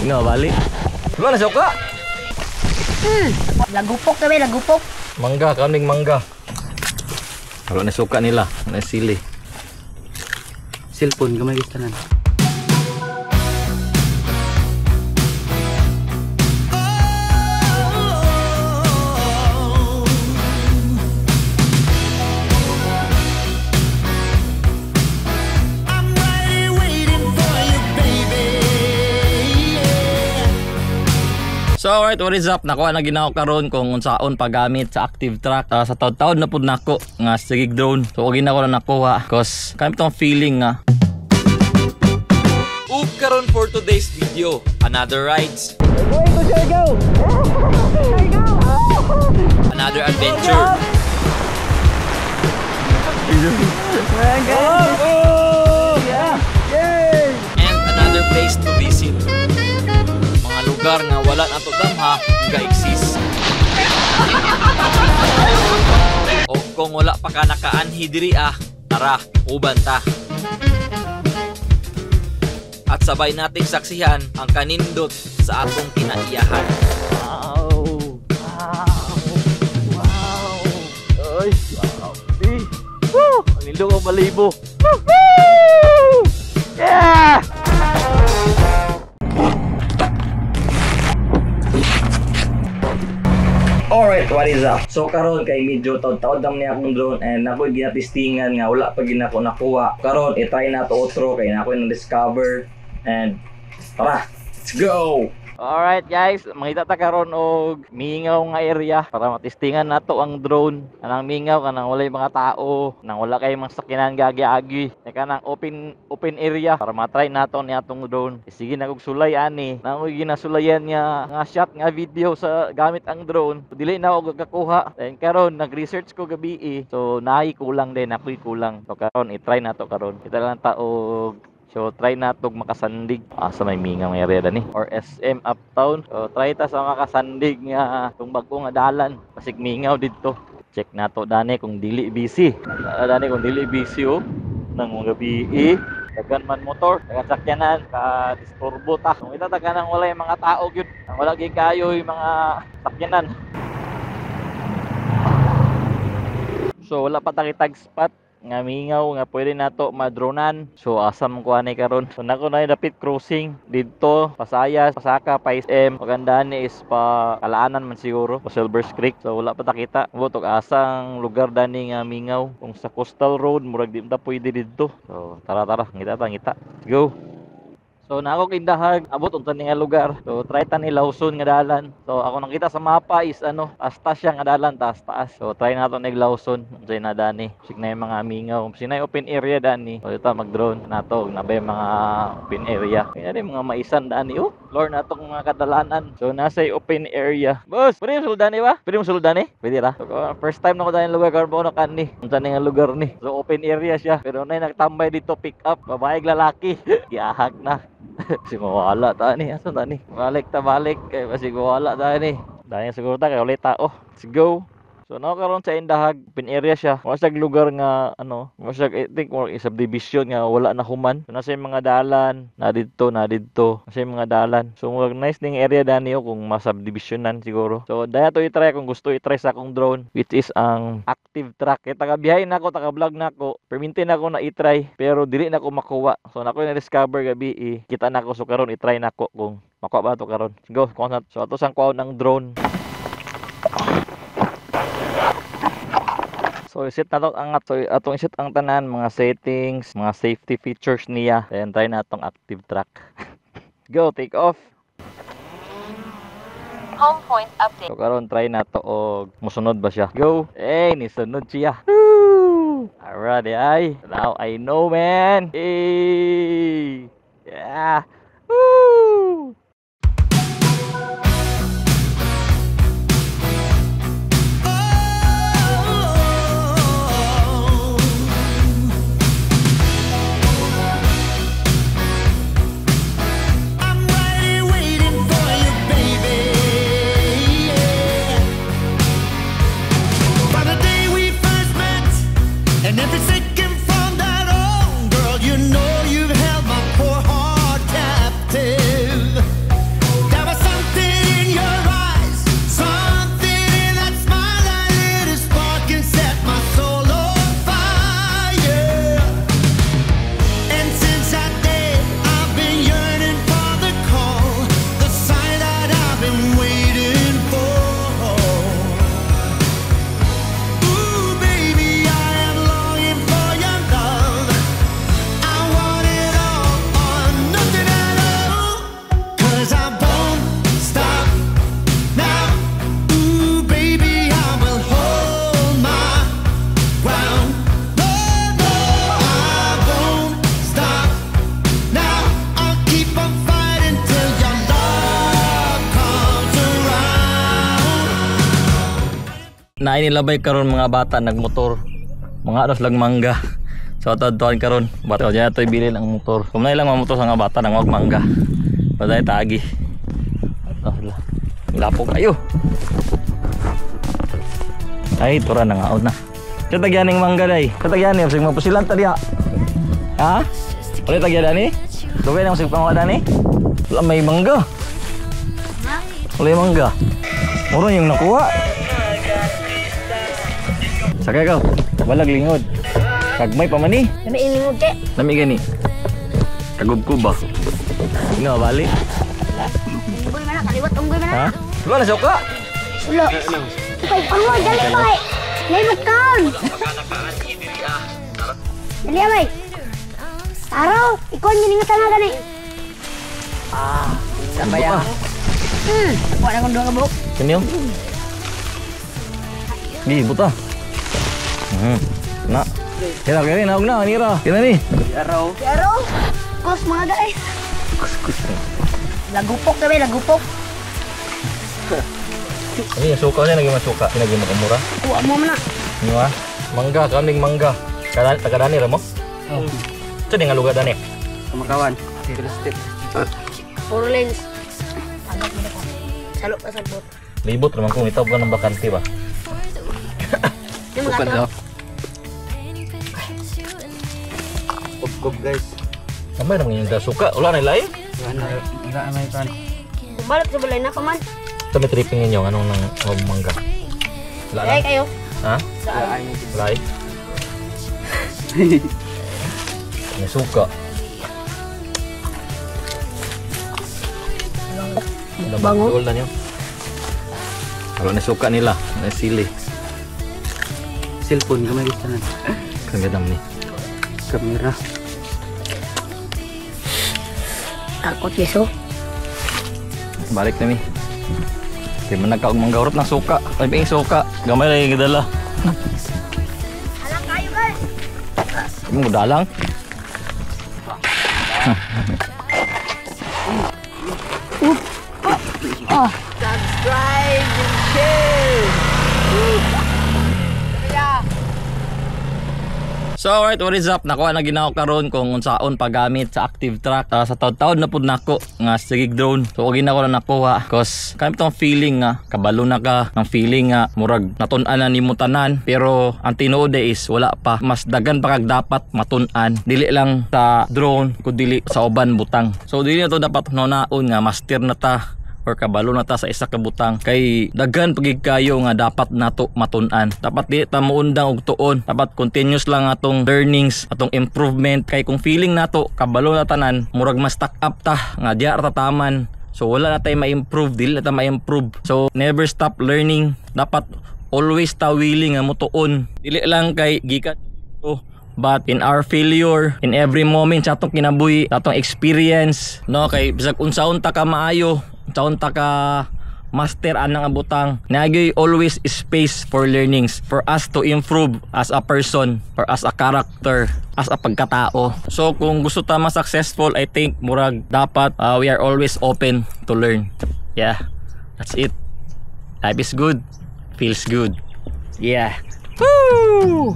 Nga balik. Wala na suka. Lagupok kami, lagupok. Mangga, kaming mangga. Wala na suka nila, na sili. Cellphone gamay gistanan. So alright, what is up? Nakuha na ginawa karon kung unsaon paggamit sa active track. Sa taon-taon na pud nako nga sigig drone. So og gina ko na nakuha cause kami tong feeling nga. Ug karon for today's video, another rides. Going to Siargao. Another adventure. And another place to visit. Lugar nga wala nato damha nga exist. O kung wala pa ka nakaanhi diri tara, uban ta. At sabay nating saksihan ang kanindot sa atong kinaiyahan. Wow! Wow! Wow! Ay! Wow! Woo! Ang nindot ang balibo. Woo! Yeah! Alright, what is up? So karon kay medyo taod-taod naman niya akong drone and ako'y ginatistingan nga wala pa gina ko nakuha. Karon i-try na to outro kay na ako'y na-discover and tara, let's go! Alright guys, makita ta karon og mingaw nga area para matistingan nato ang drone. Kanang mingaw kanang walay mga tao, nang wala kay mga sakyanan gagi-agi. Kanang open area para matry nato ni atong drone. Sige na kog sulay ani. Nang ginasulayan niya nga shot nga video sa gamit ang drone. Dili na ako gakakuha. Then karon nag-research ko gabi so naay kulang din, ako'y kulang. So karon i-try nato karon. Kita lang ta og so try natog makasandig sa may mingang area dani or SM Uptown. So try ta sa makasandig nga tung bag-o nga dalan pasig mingaw didto. Check nato dani kung dili busy. Dani kung dili busy nang mga gabi dagan man motor, dagan sakyanan ka disturbo ta. Kung ita ta kanang wala yung mga tao gyud, wala gyud kayo yung mga sakyanan. So wala pa ta kitag spot nga mingaw nga pwede nato madronan. So asam ko ani karon. So nako na dapit crossing didto Pasayas, Pasaka, pa SM. Magandaan ni is pa Kalaanan man siguro, pa Silvers Creek. So wala pa ta kita. Butok asang lugar dani nga mingaw. Kung sa coastal road murag di ta pwede didto. So tara ngita. Go. So na ako kindahag abot unta ni nga lugar. So try ta ni Lawson nga dalan. So ako nakita sa mapa is taas siya nga dalan, taas. So try nato ni Lawson unsay na dani. Sig na yung mga mingaw, sinay open area dani. So ito mag-drone nato nabay mga open area. Kaya di mga maisan dani lord natong mga kadalanan. So nasa open area. Boss, pwede mo suldan ba? Pwede mo suldan Pwede ra. So, first time na ko dani lugar karbo kanni. Unsa ni nga lugar ni. So open area siya. Pero nay nagtambay dito pick up babae lalaki. Giahag na. Kasi mawala ta ni. Asan ta ni? Balik kay kasi mawala ta ni. Dahil siguro ta kay ulit tao. Let's go. So now karon sa indahag pin area siya. Wala siya lugar nga wala siya I think more subdivision nga wala na human. So nasa yung mga dalan na didto. Nasa yung mga dalan. So nice ning area dani kung masubdivisionan siguro. So daya to i-try kung gusto i-try sa akong drone which is ang active track. Kaya taga-biyahe nako, taga-vlog nako. Perminti nako na i-try pero dili nako makuha. So nako na-discover gabi kita nako so karon i-try nako kung makuha ba to karon. Go, so ato sang kuha ng drone. So isit na to angat. So atong isit ang tanan mga settings, mga safety features niya. Then try na atong active track. Go, take off. Home point update. So karon try na to og musunod ba siya. Go. Nisunod siya. Woo! Alright, now I know, man. Hey. Yeah. Woo! And every second from that on, girl, you know you've held my poor heart down. nainilabay karon mga bata nagmotor. Mga anos lang mangga. So tuwan karon. Bata diyan to ibilin ang motor. Kung na lang mga motor sa mga bata nang wag mangga. Paday tagi. Lapok ayo. Ay tura na nga na. Katagyan ning mangga day. Katagyan ni sig mapusilan ta diha. Ha? Ulit tagyan ni? Dugay nang sig pangwada ni? Wala may mangga. Wala mangga. Mura yung nakuha. Sakay ka. Walag lingod. Kagmay pa man ni. Lami ilingog ke. Lami gani. Kagubkub ba? Ino balik. Unggoy man na kaliwat unggoy man na. Ha? Wala na suka. Ulo. Ay, pango dali bay. Limot kaon. Dali bay. Araw, ikon giningutan na gani. Sabay ah. Wala kong dua ka buhok. Kini yung. Di buta. Na. Kira kira naog na nira. Kina ni. Araw. Kos mga guys. Kus. Lagupok na bay, lagupok. Ini suka niya lagi masuka. Lagi makamura. Kuha mo man na. Ni wa. Mangga kaming mangga. Tagadani ra mo? Oh. Sa nga lugar dani. Kamakawan. Step. Puro lens. Agad mo na ko. Salo ka sa bot. Libot naman kung itaw ka ng bakante ba? Yung mga to. Kub guys. Sampai naman yung suka. Wala na lain. Wala na ipan. Balik sa balay na ka man. Kami tripping ninyo. Anong nang mangga? Wala Ay na. kayo. Ha? Saan? Wala eh. May suka. Bango. Bango na niyo. Kalau na suka nila, na sili. Cellphone kamay gusto na. Kami dam ni. Kamera. Takot yeso. Balik na mi. Di man nagkaog manggaurot ng suka. Ay bing suka. Gamay lang yung gidala. Alam kayo guys. Kamu mo dalang. Subscribe and share. So alright, what is up? Nakuha na ginawa karon kung unsaon paggamit sa active track. Sa taon-taon na pud nako nga sigig drone. So ginawa na nakuha cause kami tong feeling nga kabalo na ka ang feeling nga murag natun-an na nimo tanan, pero ang tinuod is wala pa, mas dagan pa kag dapat matun-an, dili lang sa drone kundi sa uban butang. So dili na to dapat nonaon nga master na ta or kabalo na ta sa isa ka butang, kay daghan pagig kayo nga dapat nato matun-an. Dapat di ta muundang og tuon, dapat continuous lang atong learnings, atong improvement, kay kung feeling nato kabalo na tanan murag mas stack up ta nga diya ta taman, so wala na tay ma-improve, dili na ta ma-improve. So never stop learning, dapat always ta willing nga mutuon, dili lang kay gikan but in our failure, in every moment sa atong kinabuhi, sa atong experience, no, kay bisag unsaon ta ka maayo, unsaon ta ka master anang abutang, nagyoy always space for learnings, for us to improve as a person, or as a character, as a pagkatao. So kung gusto ta ma-successful, I think murag dapat we are always open to learn. Yeah, that's it. Life is good, feels good. Yeah. Woo!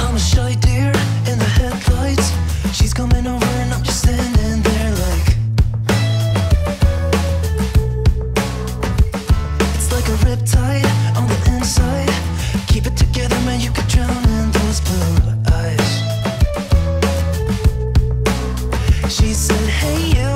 I'm a shy deer in the headlights. She's coming over and I'm just standing there like it's like a riptide on the inside. Keep it together, man, you could drown in those blue eyes. She said, hey you,